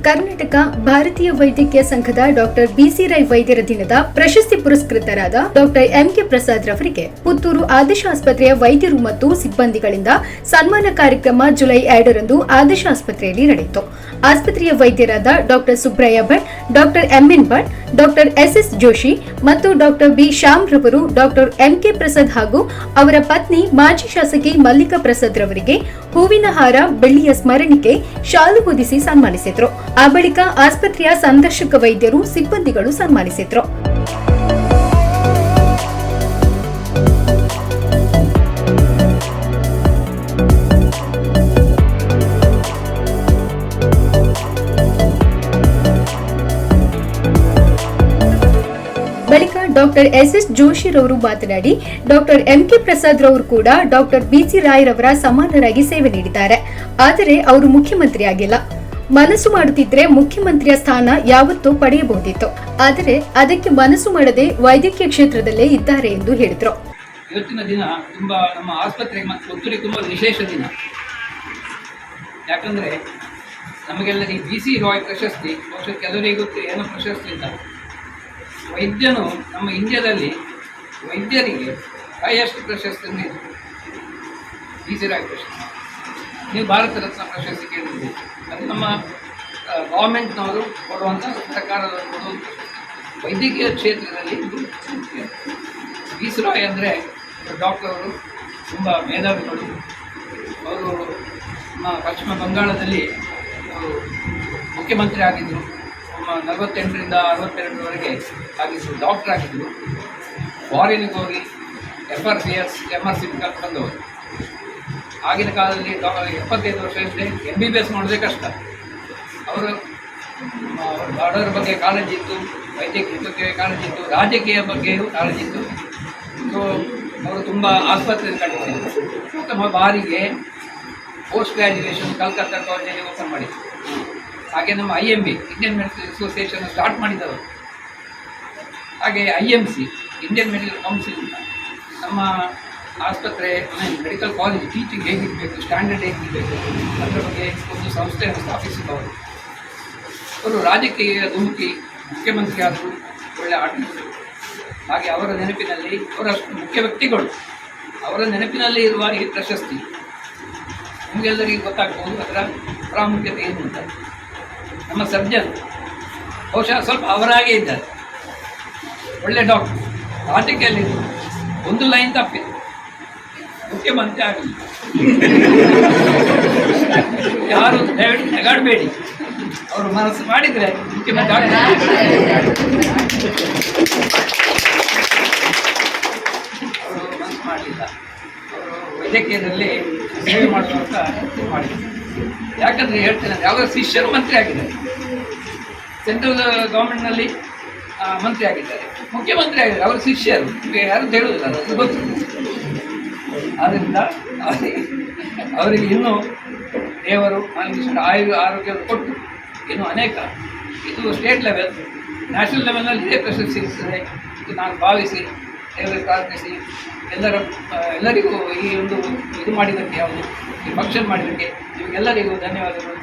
ಕರ್ನಾಟಕ ಭಾರತೀಯ ವೈದ್ಯಕೀಯ ಸಂಘದ ಡಾಕ್ಟರ್ ಬಿಸಿ ರೈ ವೈದ್ಯರ ದಿನದ ಪ್ರಶಸ್ತಿ ಪುರಸ್ಕೃತರಾದ ಡಾಕ್ಟರ್ ಎಂಕೆ ಪ್ರಸಾದ್ ರವರಿಗೆ ಪುತ್ತೂರು ಆದರ್ಶ ಆಸ್ಪತ್ರೆಯ ವೈದ್ಯರು ಮತ್ತು ಸಿಬ್ಬಂದಿಗಳಿಂದ ಸನ್ಮಾನ ಕಾರ್ಯಕ್ರಮ ಜುಲೈ 2ರಂದು ಆದರ್ಶ ಆಸ್ಪತ್ರೆಯಲ್ಲಿ ನಡೆಯಿತು. ಆಸ್ಪತ್ರೆಯ ವೈದ್ಯರಾದ doctor Subraya Bhat, doctor MN Bhat, doctor SS Joshi ಮತ್ತು ಡಾಕ್ಟರ್ ಬಿ ಶ್ಯಾಮ್ ರವರು ಡಾಕ್ಟರ್ ಎಂಕೆ ಪ್ರಸಾದ್ ಹಾಗೂ ಅವರ ಪತ್ನಿ ಮಾಜಿ ಶಾಸಕಿ ಮಲ್ಲಿಕಾ ಪ್ರಸಾದ್ ರವರಿಗೆ ಹೂವಿನ ಹಾರ, ಬೆಳ್ಳಿಯ ಸ್ಮರಣಿಕೆ, ಶಾಲು ಹೊದಿಸಿ ಸನ್ಮಾನಿಸಿದ್ರು. ಆ ಬಳಿಕ ಆಸ್ಪತ್ರೆಯ ಸಂದರ್ಶಕ ವೈದ್ಯರು, ಸಿಬ್ಬಂದಿಗಳು ಸನ್ಮಾನಿಸಿದ್ರು. ಬಳಿಕ ಡಾಕ್ಟರ್ ಎಸ್ಎಸ್ ಜೋಶಿ ರವರು ಮಾತನಾಡಿ, ಡಾಕ್ಟರ್ ಎಂಕೆ ಪ್ರಸಾದ್ ರವರು ಕೂಡ ಡಾಕ್ಟರ್ ಬಿಸಿ ರಾಯ್ ರವರ ಸಮಾನರಾಗಿ ಸೇವೆ ನೀಡಿದ್ದಾರೆ. ಆದರೆ ಅವರು ಮುಖ್ಯಮಂತ್ರಿ ಆಗಿಲ್ಲ. ಮನಸ್ಸು ಮಾಡುತ್ತಿದ್ರೆ ಮುಖ್ಯಮಂತ್ರಿಯ ಸ್ಥಾನ ಯಾವತ್ತೂ ಪಡೆಯಬಹುದಿತ್ತು. ಆದರೆ ಅದಕ್ಕೆ ಮನಸ್ಸು ಮಾಡದೆ ವೈದ್ಯಕೀಯ ಕ್ಷೇತ್ರದಲ್ಲೇ ಇದ್ದಾರೆ ಎಂದು ಹೇಳಿದರು. ಇವತ್ತಿನ ದಿನ ತುಂಬಾ ನಮ್ಮ ಆಸ್ಪತ್ರೆಗೆ ಮತ್ತು ಪುತ್ತೂರಿಗೆ ತುಂಬ ವಿಶೇಷ ದಿನ. ಯಾಕಂದರೆ ನಮಗೆಲ್ಲರಿಗೆ ಬಿಸಿ ರಾಯ್ ಪ್ರಶಸ್ತಿ, ಬಹುಶಃ ಕೆಲವರಿಗೆ ಗೊತ್ತು ಏನೋ ಪ್ರಶಸ್ತಿ ಅಂತ. ವೈದ್ಯನು ನಮ್ಮ ಇಂಡಿಯಾದಲ್ಲಿ ವೈದ್ಯರಿಗೆ ಹೈಯೆಸ್ಟ್ ಪ್ರಶಸ್ತಿ ಇದೆ ಬಿಸಿ ರಾಯ್ ಪ್ರಶಸ್ತಿ. ನೀವು ಭಾರತ ರತ್ನ ಪ್ರಶಸ್ತಿ ಕೇಳಿದ್ದೀರಿ, ಅದು ನಮ್ಮ ಗೌರ್ಮೆಂಟ್ನವರು ಕೊಡುವಂಥ, ಸರ್ಕಾರದವರು ಕೊಡುವಂಥ ವೈದ್ಯಕೀಯ ಕ್ಷೇತ್ರದಲ್ಲಿ ಬಿಸಿ ರಾಯ್ ಅಂದರೆ ಡಾಕ್ಟರ್ ಅವರು ತುಂಬ ಮೇಧಾವಿಗಳು. ಅವರು ನಮ್ಮ ಪಶ್ಚಿಮ ಬಂಗಾಳದಲ್ಲಿ ಅವರು ಮುಖ್ಯಮಂತ್ರಿ ಆಗಿದ್ದರು. 48ರಿಂದ 62ರವರೆಗೆ ಆಗಿದ್ದರು, ಡಾಕ್ಟರ್ ಆಗಿದ್ದರು. ಫಾರಿನಿಗೆ ಹೋಗಿ FRCS MRC ಬಂದವರು. ಆಗಿನ ಕಾಲದಲ್ಲಿ 75 ವರ್ಷ ಇದ್ದರೆ MBBS ಮಾಡೋದೇ ಕಷ್ಟ. ಅವರು ಬಡವರ ಬಗ್ಗೆ ಕಾಳಜಿ ಇತ್ತು, ವೈದ್ಯಕೀಯ ಬಗ್ಗೆ ಕಾಳಜಿ ಇತ್ತು, ರಾಜಕೀಯ ಬಗ್ಗೆಯೂ ಕಾಳಜಿ ಇತ್ತು. ಸೊ ಅವರು ತುಂಬ ಆಸ್ಪತ್ರೆ ಕಟ್ಟಿದ್ದಾರೆ. ಪ್ರಥಮ ಬಾರಿಗೆ ಪೋಸ್ಟ್ ಗ್ರ್ಯಾಜುಯೇಷನ್ ಕಲ್ಕತ್ತಾ ಕಾಲೇಜಲ್ಲಿ ಓಪನ್ ಮಾಡಿದರು. ಹಾಗೆ ನಮ್ಮ IMB Indian medical association start ಮಾಡಿದವರು. ಹಾಗೆ IMC ಇಂಡಿಯನ್ ಮೆಡಿಕಲ್ ಕೌನ್ಸಿಲ್ ಅಂತ ನಮ್ಮ ಆಸ್ಪತ್ರೆ ಮೆಡಿಕಲ್ ಕಾಲೇಜ್ ಟೀಚಿಂಗ್ ಹೇಗಿರಬೇಕು, ಸ್ಟ್ಯಾಂಡರ್ಡ್ ಹೇಗಿರಬೇಕು, ಅದರ ಬಗ್ಗೆ ಒಂದು ಸಂಸ್ಥೆಯನ್ನು ಸ್ಥಾಪಿಸಿದವರು. ಅವರು ರಾಜಕೀಯ ಧುಮುಕಿ ಮುಖ್ಯಮಂತ್ರಿ ಆದರು, ಒಳ್ಳೆಯ ಆಡಳಿತರು. ಹಾಗೆ ಅವರ ನೆನಪಿನಲ್ಲಿ, ಅವರಷ್ಟು ಮುಖ್ಯ ವ್ಯಕ್ತಿಗಳು, ಅವರ ನೆನಪಿನಲ್ಲಿ ಇರುವ ಈ ಪ್ರಶಸ್ತಿ ನಿಮಗೆಲ್ಲರಿಗೂ ಗೊತ್ತಾಗ್ಬೋದು ಅದರ ಪ್ರಾಮುಖ್ಯತೆ ಏನು ಅಂತ. ನಮ್ಮ ಸರ್ಜನ್ ಬಹುಶಃ ಸ್ವಲ್ಪ ಅವರಾಗೇ ಇದ್ದಾರೆ, ಒಳ್ಳೆ ಡಾಕ್ಟರ್, ರಾಜಕೀಯಲ್ಲಿ ಒಂದು ಲೈನ್ ತಪ್ಪಿದೆ, ಮುಖ್ಯಮಂತ್ರಿ ಆಗಲಿ. ಯಾರು ದಯವಿಟ್ಟು ನೆಗಾಡಬೇಡಿ, ಅವರು ಮನಸ್ಸು ಮಾಡಿದರೆ ಮುಖ್ಯಮಂತ್ರಿ ಆಗಲಿ. ಅವರು ಮನಸ್ಸು ಮಾಡಲಿಲ್ಲ, ಅವರು ವೈದ್ಯಕೀಯದಲ್ಲಿ ಸೇವೆ ಮಾಡುವಂತ ಮಾಡಿದ್ದಾರೆ. ಯಾಕಂದರೆ ಹೇಳ್ತೇನೆ, ಯಾವ ಶಿಷ್ಯರು ಮಂತ್ರಿ ಆಗಿದ್ದಾರೆ, ಸೆಂಟ್ರಲ್ ಗೌರ್ಮೆಂಟ್ನಲ್ಲಿ ಮಂತ್ರಿ ಆಗಿದ್ದಾರೆ, ಮುಖ್ಯಮಂತ್ರಿ ಆಗಿದ್ದಾರೆ, ಅವರ ಶಿಷ್ಯರು ಯಾರು ಹೇಳುವುದಿಲ್ಲ, ಅದು ಗೊತ್ತು. ಆದ್ದರಿಂದ ಅವರಿಗೆ ಇನ್ನೂ ದೇವರು ಆರೋಗ್ಯ ಕೊಟ್ಟು ಇನ್ನೂ ಅನೇಕ, ಇದು ಸ್ಟೇಟ್ ಲೆವೆಲ್, ನ್ಯಾಷನಲ್ ಲೆವೆಲ್ನಲ್ಲಿ ಇದೇ ಪ್ರಶಸ್ತಿ ಸಿಗುತ್ತದೆ ಇದು ನಾನು ಭಾವಿಸಿ ದೇವರಿಗೆ ಪ್ರಾರ್ಥಿಸಿ ಎಲ್ಲರಿಗೂ ಈ ಒಂದು ಇದು ಮಾಡಿದ್ದಕ್ಕೆ, ಯಾವುದು ಈ ಫಂಕ್ಷನ್ ಮಾಡಿದ್ದಕ್ಕೆ ನಿಮಗೆಲ್ಲರಿಗೂ ಧನ್ಯವಾದಗಳು.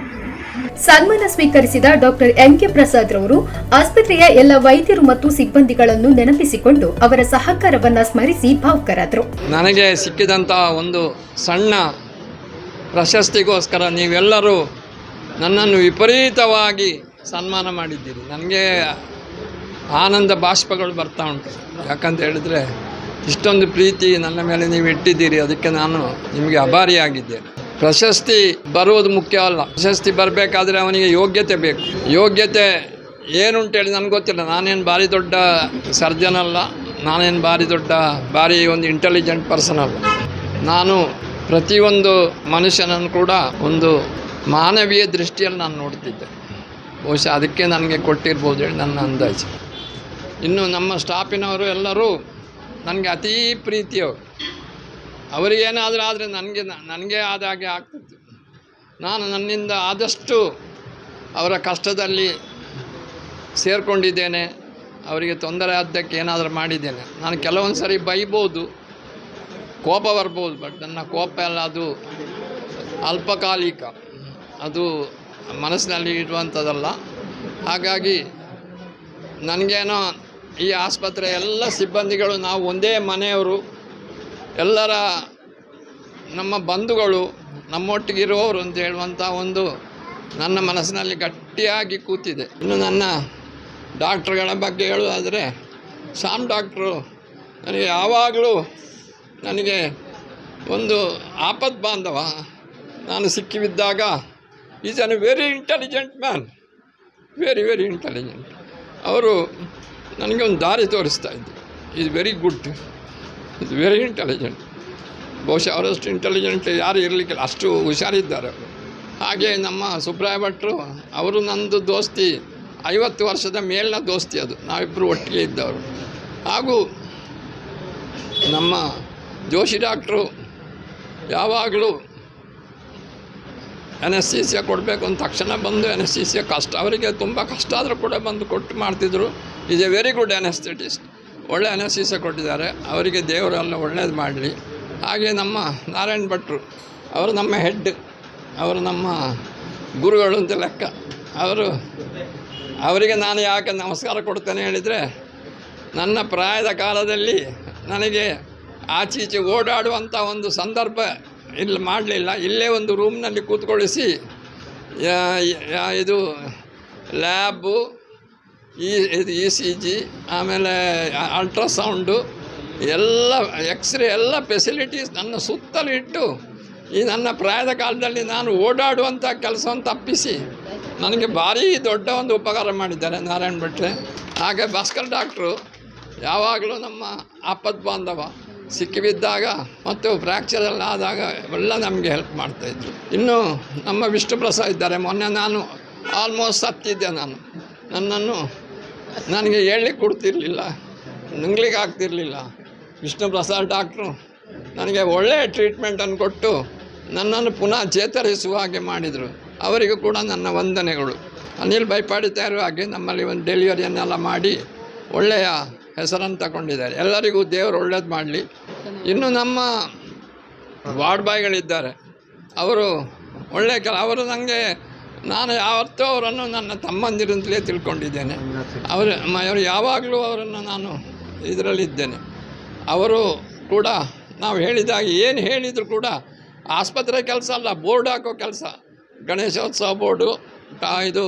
ಸನ್ಮಾನ ಸ್ವೀಕರಿಸಿದ ಡಾಕ್ಟರ್ ಎಂಕೆ ಪ್ರಸಾದ್ ರವರು ಆಸ್ಪತ್ರೆಯ ಎಲ್ಲ ವೈದ್ಯರು ಮತ್ತು ಸಿಬ್ಬಂದಿಗಳನ್ನು ನೆನಪಿಸಿಕೊಂಡು ಅವರ ಸಹಕಾರವನ್ನ ಸ್ಮರಿಸಿ ಭಾವುಕರಾದರು. ನನಗೆ ಸಿಕ್ಕಿದಂಥ ಒಂದು ಸಣ್ಣ ಪ್ರಶಸ್ತಿಗೋಸ್ಕರ ನೀವೆಲ್ಲರೂ ನನ್ನನ್ನು ವಿಪರೀತವಾಗಿ ಸನ್ಮಾನ ಮಾಡಿದ್ದೀರಿ. ನನಗೆ ಆನಂದ ಬಾಷ್ಪಗಳು ಬರ್ತಾ ಉಂಟು. ಯಾಕಂತ ಹೇಳಿದರೆ ಇಷ್ಟೊಂದು ಪ್ರೀತಿ ನನ್ನ ಮೇಲೆ ನೀವು ಇಟ್ಟಿದ್ದೀರಿ, ಅದಕ್ಕೆ ನಾನು ನಿಮಗೆ ಆಭಾರಿಯಾಗಿದ್ದೇನೆ. ಪ್ರಶಸ್ತಿ ಬರುವುದು ಮುಖ್ಯ ಅಲ್ಲ, ಪ್ರಶಸ್ತಿ ಬರಬೇಕಾದ್ರೆ ಅವನಿಗೆ ಯೋಗ್ಯತೆ ಬೇಕು. ಯೋಗ್ಯತೆ ಏನುಂಟೇಳಿ ನನಗೆ ಗೊತ್ತಿಲ್ಲ. ನಾನೇನು ಭಾರಿ ದೊಡ್ಡ ಸರ್ಜನ್ ಅಲ್ಲ, ನಾನೇನು ಭಾರಿ ಒಂದು ಇಂಟೆಲಿಜೆಂಟ್ ಪರ್ಸನ್ ಅಲ್ಲ. ನಾನು ಪ್ರತಿಯೊಂದು ಮನುಷ್ಯನನ್ನು ಕೂಡ ಒಂದು ಮಾನವೀಯ ದೃಷ್ಟಿಯಲ್ಲಿ ನಾನು ನೋಡ್ತಿದ್ದೆ. ಬಹುಶಃ ಅದಕ್ಕೆ ನನಗೆ ಕೊಟ್ಟಿರ್ಬೋದು ಹೇಳಿ ನನ್ನ ಅಂದಾಜು. ಇನ್ನು ನಮ್ಮ ಸ್ಟಾಫಿನವರು ಎಲ್ಲರೂ ನನಗೆ ಅತೀ ಪ್ರೀತಿಯವರು. ಅವರಿಗೇನಾದರೂ ಆದರೆ ನನಗೆ ಆದ ಹಾಗೆ ಆಗ್ತಿತ್ತು. ನಾನು ನನ್ನಿಂದ ಆದಷ್ಟು ಅವರ ಕಷ್ಟದಲ್ಲಿ ಸೇರಿಕೊಂಡಿದ್ದೇನೆ. ಅವರಿಗೆ ತೊಂದರೆ ಆದ್ದಕ್ಕೆ ಏನಾದರೂ ಮಾಡಿದ್ದೇನೆ. ನಾನು ಕೆಲವೊಂದು ಸರಿ ಬೈಬೋದು, ಕೋಪ ಬರ್ಬೋದು, ಬಟ್ ನನ್ನ ಕೋಪ ಎಲ್ಲ ಅದು ಅಲ್ಪಕಾಲಿಕ, ಅದು ಮನಸ್ಸಿನಲ್ಲಿ ಇಡುವಂಥದ್ದಲ್ಲ. ಹಾಗಾಗಿ ನನಗೇನೋ ಈ ಆಸ್ಪತ್ರೆ ಎಲ್ಲ ಸಿಬ್ಬಂದಿಗಳು ನಾವು ಒಂದೇ ಮನೆಯವರು, ಎಲ್ಲರ ನಮ್ಮ ಬಂಧುಗಳು, ನಮ್ಮೊಟ್ಟಿಗಿರುವವರು ಅಂತ ಹೇಳುವಂಥ ಒಂದು ನನ್ನ ಮನಸ್ಸಿನಲ್ಲಿ ಗಟ್ಟಿಯಾಗಿ ಕೂತಿದೆ. ಇನ್ನು ನನ್ನ ಡಾಕ್ಟ್ರುಗಳ ಬಗ್ಗೆ ಹೇಳುವುದಾದರೆ, ಶ್ಯಾಮ್ ಡಾಕ್ಟ್ರು ನನಗೆ ಯಾವಾಗಲೂ ನನಗೆ ಒಂದು ಆಪತ್ ಬಾಂಧವ. ನಾನು ಸಿಕ್ಕಿ ಬಿದ್ದಾಗ is an very intelligent man, very intelligent. ಅವರು ನನಗೆ ಒಂದು ದಾರಿ ತೋರಿಸ್ತಾ ಇದ್ದರು. Is very good, is very intelligent. ಬಹುಶಃ ಅವರಷ್ಟು ಇಂಟೆಲಿಜೆಂಟ್ ಯಾರು ಇರಲಿಕ್ಕಿಲ್ಲ, ಅಷ್ಟು ಹುಷಾರಿದ್ದಾರೆ ಅವರು. ಹಾಗೆ ನಮ್ಮ ಸುಬ್ರಾಯ ಭಟ್ರು, ಅವರು ನಂದು ದೋಸ್ತಿ 50 ವರ್ಷದ ಮೇಲಿನ ದೋಸ್ತಿ, ಅದು ನಾವಿಬ್ಬರು ಒಟ್ಟಿಗೆ ಇದ್ದವರು. ಹಾಗೂ ನಮ್ಮ ಜೋಶಿ ಡಾಕ್ಟ್ರು ಯಾವಾಗಲೂ ಅನೆಸ್ಥೀಸಿಯಾ ಕೊಡಬೇಕು ಅಂತ ತಕ್ಷಣ ಬಂದು ಅನೆಸ್ಥೀಸಿಯಾ ಕಷ್ಟ, ಅವರಿಗೆ ತುಂಬ ಕಷ್ಟ ಆದರೂ ಕೂಡ ಬಂದು ಕೊಟ್ಟು ಮಾಡ್ತಿದ್ರು. ಈಸ್ ಎ ವೆರಿ ಗುಡ್ ಅನೆಸ್ಥೆಟಿಸ್ಟ್, ಒಳ್ಳೆ ಅನೆಸ್ಥೀಸಿಯಾ ಕೊಟ್ಟಿದ್ದಾರೆ. ಅವರಿಗೆ ದೇವರೆಲ್ಲ ಒಳ್ಳೇದು ಮಾಡಲಿ. ಹಾಗೆ ನಮ್ಮ ನಾರಾಯಣ್ ಭಟ್ರು, ಅವರು ನಮ್ಮ ಹೆಡ್, ಅವರು ನಮ್ಮ ಗುರುಗಳು ಅಂತ ಲೆಕ್ಕ. ಅವರಿಗೆ ನಾನು ಯಾಕೆ ನಮಸ್ಕಾರ ಕೊಡ್ತೇನೆ ಹೇಳಿದರೆ, ನನ್ನ ಪ್ರಾಯದ ಕಾಲದಲ್ಲಿ ನನಗೆ ಆಚೀಚೆ ಓಡಾಡುವಂಥ ಒಂದು ಸಂದರ್ಭ ಇಲ್ಲಿ ಮಾಡಲಿಲ್ಲ. ಇಲ್ಲೇ ಒಂದು ರೂಮ್ನಲ್ಲಿ ಕೂತ್ಕೊಳ್ಳಿಸಿ ಇದು ಲ್ಯಾಬು, ECG, ಆಮೇಲೆ ಅಲ್ಟ್ರಾಸೌಂಡು ಎಲ್ಲ, ಎಕ್ಸ್ರೇ ಎಲ್ಲ ಫೆಸಿಲಿಟೀಸ್ ನನ್ನ ಸುತ್ತಲಿಟ್ಟು ಈ ನನ್ನ ಪ್ರಾಯದ ಕಾಲದಲ್ಲಿ ನಾನು ಓಡಾಡುವಂಥ ಕೆಲಸವನ್ನು ತಪ್ಪಿಸಿ ನನಗೆ ಭಾರೀ ದೊಡ್ಡ ಒಂದು ಉಪಕಾರ ಮಾಡಿದ್ದಾರೆ ನಾರಾಯಣ್ ಭಟ್ರೆ. ಹಾಗೆ ಭಾಸ್ಕರ್ ಡಾಕ್ಟ್ರು ಯಾವಾಗಲೂ ನಮ್ಮ ಆಪತ್ ಬಾಂಧವ, ಸಿಕ್ಕಿಬಿದ್ದಾಗ ಮತ್ತು ಫ್ರ್ಯಾಕ್ಚರೆಲ್ಲ ಆದಾಗ ಎಲ್ಲ ನಮಗೆ ಹೆಲ್ಪ್ ಮಾಡ್ತಾಯಿದ್ರು. ಇನ್ನು ನಮ್ಮ ವಿಷ್ಣು ಪ್ರಸಾದ್ ಇದ್ದಾರೆ. ಮೊನ್ನೆ ನಾನು ಆಲ್ಮೋಸ್ಟ್ ಸತ್ತಿದ್ದೆ. ನನಗೆ ಹೇಳಲಿಕ್ಕೆ ಕೊಡ್ತಿರ್ಲಿಲ್ಲ, ನುಂಗ್ಲಿಕ್ಕೆ ಆಗ್ತಿರಲಿಲ್ಲ. ವಿಷ್ಣು ಪ್ರಸಾದ್ ಡಾಕ್ಟ್ರು ನನಗೆ ಒಳ್ಳೆಯ ಟ್ರೀಟ್ಮೆಂಟನ್ನು ಕೊಟ್ಟು ನನ್ನನ್ನು ಪುನಃ ಚೇತರಿಸುವ ಹಾಗೆ ಮಾಡಿದರು. ಅವರಿಗೂ ಕೂಡ ನನ್ನ ವಂದನೆಗಳು. ಅನಿಲ್ ಬೈಪಾಡಿ ತಯಾರು ಹಾಗೆ ನಮ್ಮಲ್ಲಿ ಒಂದು ಡೆಲಿವರಿಯನ್ನೆಲ್ಲ ಮಾಡಿ ಒಳ್ಳೆಯ ಹೆಸರನ್ನು ತಗೊಂಡಿದ್ದಾರೆ. ಎಲ್ಲರಿಗೂ ದೇವರು ಒಳ್ಳೇದು ಮಾಡಲಿ. ಇನ್ನು ನಮ್ಮ ವಾರ್ಡ್ ಬಾಯ್ಗಳಿದ್ದಾರೆ, ಅವರು ಒಳ್ಳೆಯ ಅವರು ನನಗೆ, ನಾನು ಯಾವತ್ತೂ ಅವರನ್ನು ನನ್ನ ತಮ್ಮಂದಿರಂತಲೇ ತಿಳ್ಕೊಂಡಿದ್ದೇನೆ. ಅವರು ಯಾವಾಗಲೂ ಅವರನ್ನು ನಾನು ಇದರಲ್ಲಿದ್ದೇನೆ. ಅವರು ಕೂಡ ನಾವು ಹೇಳಿದಾಗ ಏನು ಹೇಳಿದರೂ ಕೂಡ ಆಸ್ಪತ್ರೆ ಕೆಲಸ ಅಲ್ಲ, ಬೋರ್ಡ್ ಹಾಕೋ ಕೆಲಸ, ಗಣೇಶೋತ್ಸವ ಬೋರ್ಡು, ಇದು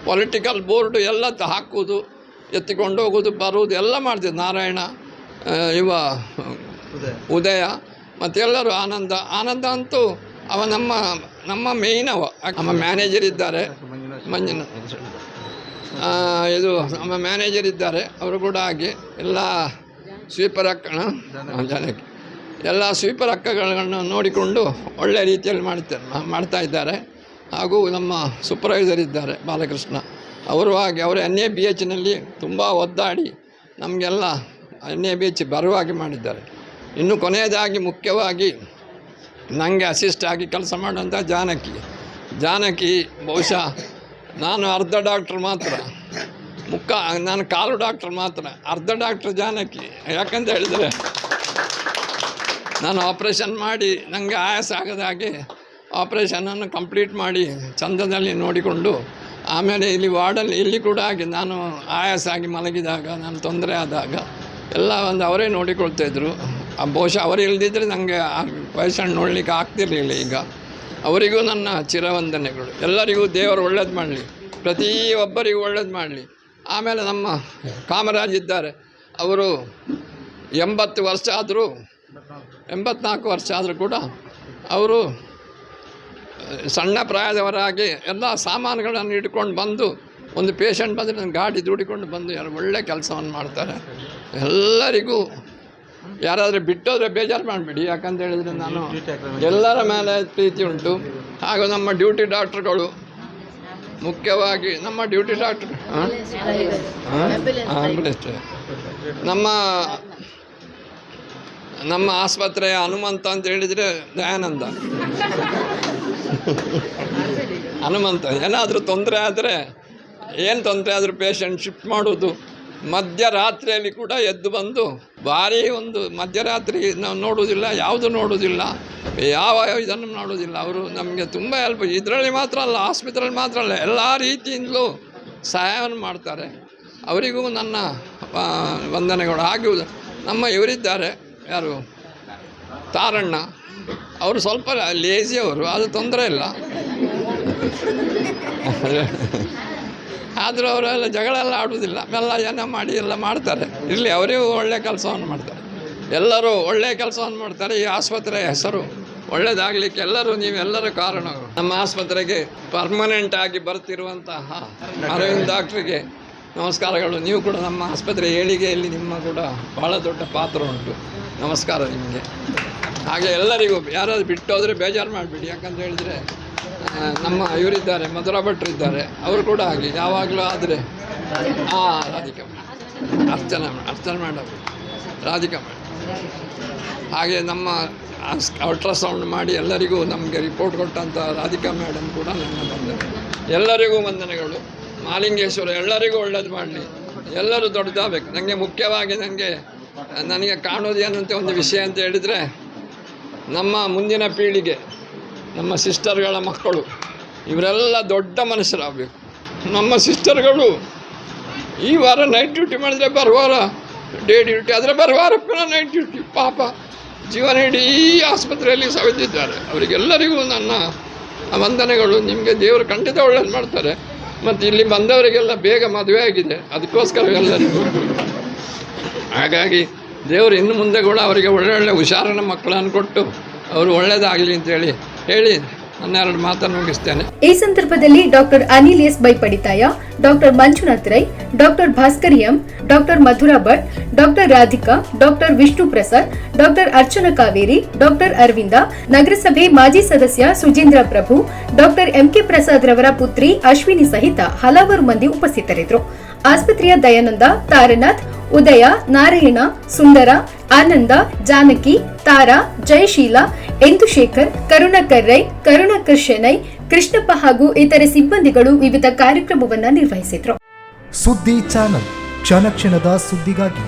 ಪೊಲಿಟಿಕಲ್ ಬೋರ್ಡು ಎಲ್ಲ ಹಾಕುವುದು, ಎತ್ತಿಕೊಂಡು ಹೋಗೋದು, ಬರುವುದು ಎಲ್ಲ ಮಾಡ್ತಿದ್ದೆ. ನಾರಾಯಣ, ಉದಯ ಮತ್ತು ಎಲ್ಲರೂ, ಆನಂದ ಅಂತೂ ಅವ ನಮ್ಮ ಮೇಯ್ನ್ ಅವ. ನಮ್ಮ ಮ್ಯಾನೇಜರ್ ಇದ್ದಾರೆ, ಇದು ನಮ್ಮ ಮ್ಯಾನೇಜರ್ ಇದ್ದಾರೆ, ಅವರು ಕೂಡ ಹಾಗೆ ಎಲ್ಲ ಸ್ವೀಪರ್ ಜನಕ್ಕೆ ಎಲ್ಲ ಸ್ವೀಪರ್ ಅಕ್ಕಗಳನ್ನು ನೋಡಿಕೊಂಡು ಒಳ್ಳೆಯ ರೀತಿಯಲ್ಲಿ ಮಾಡ್ತಾ ಇದ್ದಾರೆ. ಹಾಗೂ ನಮ್ಮ ಸೂಪರ್ವೈಸರ್ ಇದ್ದಾರೆ ಬಾಲಕೃಷ್ಣ, ಅವರು ಹಾಗೆ ಅವರು NABHನಲ್ಲಿ ತುಂಬ ಒದ್ದಾಡಿ ನಮಗೆಲ್ಲ NABH ಬರುವ ಹಾಗೆ ಮಾಡಿದ್ದಾರೆ. ಇನ್ನು ಕೊನೆಯದಾಗಿ ಮುಖ್ಯವಾಗಿ ನನಗೆ ಅಸಿಸ್ಟ್ ಆಗಿ ಕೆಲಸ ಮಾಡುವಂಥ ಜಾನಕಿ ಬಹುಶಃ ನಾನು ಅರ್ಧ ಡಾಕ್ಟ್ರ್ ಮಾತ್ರ, ನಾನು ಕಾಲು ಡಾಕ್ಟ್ರ್ ಮಾತ್ರ, ಅರ್ಧ ಡಾಕ್ಟ್ರ್ ಜಾನಕಿ. ಯಾಕಂತ ಹೇಳಿದರೆ ನಾನು ಆಪ್ರೇಷನ್ ಮಾಡಿ ನನಗೆ ಆಯಾಸ ಆಗದ ಹಾಗೆ ಆಪ್ರೇಷನನ್ನು ಕಂಪ್ಲೀಟ್ ಮಾಡಿ ಚಂದದಲ್ಲಿ ನೋಡಿಕೊಂಡು, ಆಮೇಲೆ ಇಲ್ಲಿ ವಾರ್ಡಲ್ಲಿ ಇಲ್ಲಿ ಕೂಡ ಹಾಗೆ ನಾನು ಆಯಾಸ ಆಗಿ ಮಲಗಿದಾಗ, ನಾನು ತೊಂದರೆ ಆದಾಗ ಎಲ್ಲ ಅವರೇ ನೋಡಿಕೊಳ್ತಾಯಿದ್ರು. ಬಹುಶಃ ಅವರು ಇಲ್ಲದಿದ್ದರೆ ನನಗೆ ಪೇಷಂಟ್ ನೋಡಲಿಕ್ಕೆ ಆಗ್ತಿರಲಿಲ್ಲ. ಈಗ ಅವರಿಗೂ ನನ್ನ ಚಿರವಂದನೆಗಳು. ಎಲ್ಲರಿಗೂ ದೇವರು ಒಳ್ಳೇದು ಮಾಡಲಿ, ಪ್ರತಿಯೊಬ್ಬರಿಗೂ ಒಳ್ಳೇದು ಮಾಡಲಿ. ಆಮೇಲೆ ನಮ್ಮ ಕಾಮರಾಜ್ ಇದ್ದಾರೆ, ಅವರು 84 ವರ್ಷ ಆದರೂ ಕೂಡ ಅವರು ಸಣ್ಣ ಪ್ರಾಯದವರಾಗಿ ಎಲ್ಲ ಸಾಮಾನುಗಳನ್ನು ಇಟ್ಕೊಂಡು ಬಂದು, ಒಂದು ಪೇಷಂಟ್ ಬಂದರೆ ನನ್ನ ಗಾಡಿ ದುಡಿಕೊಂಡು ಬಂದು ಒಳ್ಳೆಯ ಕೆಲಸವನ್ನು ಮಾಡ್ತಾರೆ. ಎಲ್ಲರಿಗೂ ಯಾರಾದರೂ ಬಿಟ್ಟೋದ್ರೆ ಬೇಜಾರು ಮಾಡಬೇಡಿ, ಯಾಕಂತ ಹೇಳಿದರೆ ನಾನು ಎಲ್ಲರ ಮೇಲೆ ಪ್ರೀತಿ ಉಂಟು. ಹಾಗೂ ನಮ್ಮ ಡ್ಯೂಟಿ ಡಾಕ್ಟ್ರುಗಳು, ಮುಖ್ಯವಾಗಿ ನಮ್ಮ ಡ್ಯೂಟಿ ಡಾಕ್ಟ್ರು ನಮ್ಮ ಆಸ್ಪತ್ರೆಯ ಹನುಮಂತ ಅಂತ ಹೇಳಿದರೆ ದಯಾನಂದ ಹನುಮಂತ. ಏನಾದರೂ ತೊಂದರೆ ಆದರೆ, ಏನು ತೊಂದರೆ ಆದರೂ ಪೇಷಂಟ್ ಶಿಫ್ಟ್ ಮಾಡೋದು, ಮಧ್ಯರಾತ್ರಿಯಲ್ಲಿ ಕೂಡ ಎದ್ದು ಬಂದು ಭಾರಿ ಒಂದು ಮಧ್ಯರಾತ್ರಿ ನಾವು ನೋಡುವುದಿಲ್ಲ, ಯಾವುದು ನೋಡುವುದಿಲ್ಲ, ಯಾವ ಇದನ್ನು ನೋಡುವುದಿಲ್ಲ. ಅವರು ನಮಗೆ ತುಂಬ ಹೆಲ್ಪ್, ಇದರಲ್ಲಿ ಮಾತ್ರ ಅಲ್ಲ, ಆಸ್ಪತ್ರೆಯಲ್ಲಿ ಮಾತ್ರ ಅಲ್ಲ, ಎಲ್ಲ ರೀತಿಯಿಂದಲೂ ಸಹಾಯವನ್ನು ಮಾಡ್ತಾರೆ. ಅವರಿಗೂ ನನ್ನ ವಂದನೆಗಳು. ಹಾಗೂ ನಮ್ಮ ಇವರಿದ್ದಾರೆ, ಯಾರು ತಾರಣ್ಣ, ಅವರು ಸ್ವಲ್ಪ ಲೇಜಿ, ಅವರು ಅದು ತೊಂದರೆ ಇಲ್ಲ, ಆದರೂ ಅವರೆಲ್ಲ ಜಗಳ ಎಲ್ಲ ಆಡುವುದಿಲ್ಲ, ಮೆಲ್ಲ ಏನೋ ಮಾಡಿ ಎಲ್ಲ ಮಾಡ್ತಾರೆ. ಇರಲಿ, ಅವರಿಗೂ ಒಳ್ಳೆಯ ಕೆಲಸವನ್ನು ಮಾಡ್ತಾರೆ, ಎಲ್ಲರೂ ಒಳ್ಳೆಯ ಕೆಲಸವನ್ನು ಮಾಡ್ತಾರೆ. ಈ ಆಸ್ಪತ್ರೆಯ ಹೆಸರು ಒಳ್ಳೆಯದಾಗಲಿಕ್ಕೆ ನೀವೆಲ್ಲರೂ ಕಾರಣಗಳು. ನಮ್ಮ ಆಸ್ಪತ್ರೆಗೆ ಪರ್ಮನೆಂಟ್ ಆಗಿ ಬರ್ತಿರುವಂತಹ ಅರವಿಂದ್ ಡಾಕ್ಟ್ರಿಗೆ ನಮಸ್ಕಾರಗಳು. ನೀವು ಕೂಡ ನಮ್ಮ ಆಸ್ಪತ್ರೆ ಏಳಿಗೆಯಲ್ಲಿ ನಿಮ್ಮ ಕೂಡ ಭಾಳ ದೊಡ್ಡ ಪಾತ್ರ ಉಂಟು. ನಮಸ್ಕಾರ ನಿಮಗೆ. ಹಾಗೆ ಎಲ್ಲರಿಗೂ ಯಾರಾದರೂ ಬಿಟ್ಟೋದರೆ ಬೇಜಾರು ಮಾಡಿಬಿಡಿ, ಯಾಕಂತ ಹೇಳಿದರೆ ನಮ್ಮ ಇವರಿದ್ದಾರೆ, ಮಧುರಾ ಭಟ್ರಿದ್ದಾರೆ, ಅವರು ಕೂಡ ಹಾಗೆ ಯಾವಾಗಲೂ ಆದರೆ ರಾಧಿಕಾ ಅರ್ಚನೆ ಮಾಡೋದು, ರಾಧಿಕಾ ಹಾಗೆ ನಮ್ಮ ಅಲ್ಟ್ರಾಸೌಂಡ್ ಮಾಡಿ ಎಲ್ಲರಿಗೂ ನಮಗೆ ರಿಪೋರ್ಟ್ ಕೊಟ್ಟಂಥ ರಾಧಿಕಾ ಮೇಡಮ್ ಕೂಡ ನನ್ನ ವಂದನೆ. ಎಲ್ಲರಿಗೂ ವಂದನೆಗಳು. ಮಾಲಿಂಗೇಶ್ವರ ಎಲ್ಲರಿಗೂ ಒಳ್ಳೇದು ಮಾಡಲಿ, ಎಲ್ಲರೂ ದೊಡ್ಡದಾಗಬೇಕು. ನನಗೆ ಮುಖ್ಯವಾಗಿ ನನಗೆ ಕಾಣೋದು ಏನಂತ ಒಂದು ವಿಷಯ ಅಂತ ಹೇಳಿದರೆ, ನಮ್ಮ ಮುಂದಿನ ಪೀಳಿಗೆ, ನಮ್ಮ ಸಿಸ್ಟರ್ಗಳ ಮಕ್ಕಳು ಇವರೆಲ್ಲ ದೊಡ್ಡ ಮನುಷ್ಯರಾಗಬೇಕು. ನಮ್ಮ ಸಿಸ್ಟರ್ಗಳು ಈ ವಾರ ನೈಟ್ ಡ್ಯೂಟಿ ಮಾಡಿದರೆ ಬರುವಾರ ಡೇ ಡ್ಯೂಟಿ, ಆದರೆ ಬರುವಾರ ಪುನಃ ನೈಟ್ ಡ್ಯೂಟಿ. ಪಾಪ ಜೀವನ ಇಡೀ ಆಸ್ಪತ್ರೆಯಲ್ಲಿ ಸವೆದಿದ್ದಾರೆ. ಅವರಿಗೆಲ್ಲರಿಗೂ ನನ್ನ ವಂದನೆಗಳು. ನಿಮಗೆ ದೇವರು ಖಂಡಿತ ಒಳ್ಳೇದು ಮಾಡ್ತಾರೆ. ಮತ್ತು ಇಲ್ಲಿ ಬಂದವರಿಗೆಲ್ಲ ಬೇಗ ಮದುವೆ ಆಗಿದೆ, ಅದಕ್ಕೋಸ್ಕರ ಎಲ್ಲರಿಗೂ. ಹಾಗಾಗಿ ದೇವರು ಇನ್ನು ಮುಂದೆ ಕೂಡ ಅವರಿಗೆ ಒಳ್ಳೊಳ್ಳೆ ಹುಷಾರಿನ ಮಕ್ಕಳನ್ನು ಕೊಟ್ಟು ಅವರು ಒಳ್ಳೆಯದಾಗಲಿ ಅಂತೇಳಿ ಹೇಳಿ ನನ್ನ 2 ಮಾತನ್ನು ಮುಗಿಸ್ತೇನೆ. ಈ ಸಂದರ್ಭದಲ್ಲಿ doctor Anil S Baipadithaya, doctor Manjunath Rai, doctor Bhaskar M, doctor Madhura Bhat, doctor Radhika, doctor Vishnu Prasad, doctor Archana Kaveri, doctor Aravinda, ನಗರಸಭೆ ಮಾಜಿ ಸದಸ್ಯ ಸುಜೀಂದ್ರ ಪ್ರಭು, ಡಾಕ್ಟರ್ ಎಂಕೆ ಪ್ರಸಾದ್ ರವರ ಪುತ್ರಿ ಅಶ್ವಿನಿ ಸಹಿತ ಹಲವಾರು ಮಂದಿ ಉಪಸ್ಥಿತರಿದ್ದರು. ಆಸ್ಪತ್ರೆಯ ದಯಾನಂದ, ತಾರನಾಥ್, ಉದಯ, ನಾರಾಯಣ, ಸುಂದರ, ಆನಂದ, ಜಾನಕಿ, ತಾರಾ, ಜಯಶೀಲ, ಎಂದುಶೇಖರ್, ಕರುಣಾಕರ್ ರೈ, ಕರುಣಾಕರ್ ಶೆನೈ, ಕೃಷ್ಣಪ್ಪ ಹಾಗೂ ಇತರೆ ಸಿಬ್ಬಂದಿಗಳು ವಿವಿಧ ಕಾರ್ಯಕ್ರಮವನ್ನು ನಿರ್ವಹಿಸಿದರು. ಸುದ್ದಿ ಚಾನಲ್, ಕ್ಷಣ ಕ್ಷಣದ ಸುದ್ದಿಗಾಗಿ.